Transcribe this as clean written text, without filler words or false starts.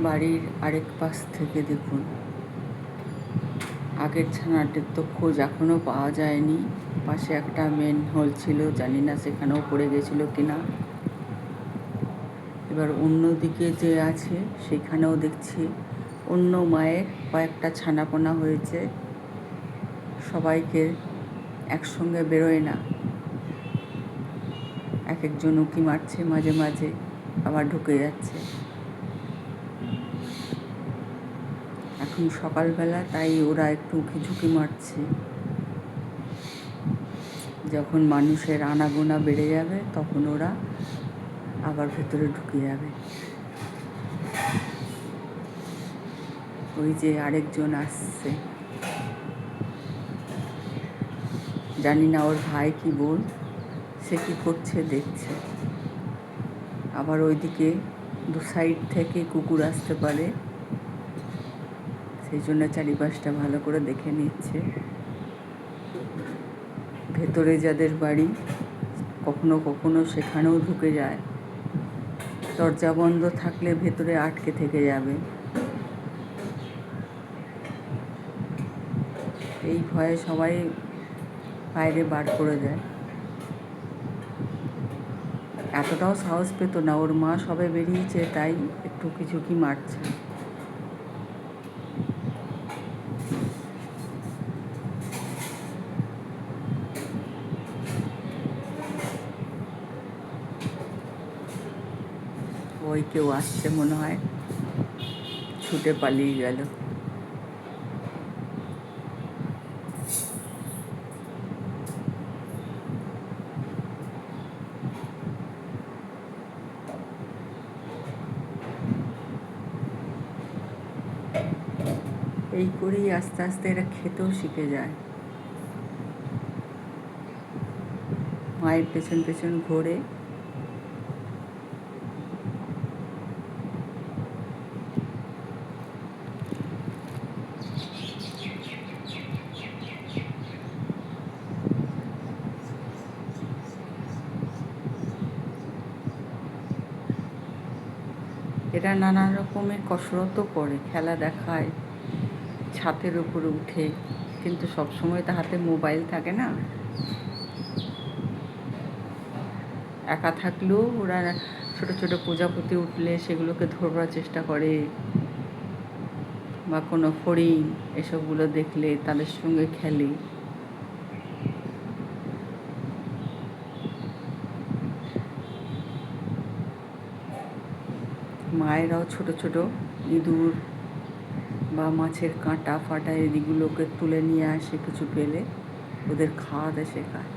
বাড়ির আরেক পাশ থেকে দেখুন, আগের ছানাটির তো খোঁজ এখনও পাওয়া যায়নি। পাশে একটা মেন হোল ছিল, জানি না সেখানেও পড়ে গেছিলো কিনা। এবার অন্যদিকে যে আছে সেখানেও দেখছি অন্য মায়ের কয়েকটা ছানাপোনা হয়েছে। সবাইকে একসঙ্গে বেরোয় না, এক একজন উঁকি মারছে, মাঝে মাঝে আবার ঢুকে যাচ্ছে। এখন সকালবেলা, তাই ওরা একটু উঁকি ঝুঁকি মারছে। যখন মানুষের আনাগোনা বেড়ে যাবে তখন ওরা আবার ভেতরে ঢুকে যাবে। ওই যে আরেকজন আসছে, জানি না ওর ভাই কি বোন, সে কী করছে দেখছে। আবার ওইদিকে দু সাইড থেকে কুকুর আসতে পারে, সেই জন্য চারিপাশটা ভালো করে দেখে নিচ্ছে। ভেতরে যাদের বাড়ি কখনো কখনো সেখানেও ঢুকে যায়। দরজা বন্ধ থাকলে ভেতরে আটকে থেকে যাবে, এই ভয়ে সবাই বাইরে বার করে দেয়। এতটাও সাহস পেত না, ওর মা সবে বেরিয়েছে তাই একটু ঝুঁকি মারছে। ওই কেউ আসছে মনে হয়, ছুটে পালিয়ে গেল। এই করেই আস্তে আস্তে এরা খেতেও শিখে যায়। মায়ের পেছন পেছন ঘোরে। এরা নানা রকমের কসরতও করে, খেলা দেখায়, ছাদের উপরে উঠে, কিন্তু সবসময় তো হাতে মোবাইল থাকে না। একা থাকলেও ওরা ছোট ছোট প্রজাপতি উঠলে সেগুলোকে ধরবার চেষ্টা করে, বা কোনো হরিণ এসবগুলো দেখলে তাদের সঙ্গে খেলে। মায়েরাও ছোট ছোট ইঁদুর বা মাছের কাঁটা ফাটা এদিকগুলোকে তুলে নিয়ে আসে, কিছু পেলে ওদের খাওয়াতে শেখায়।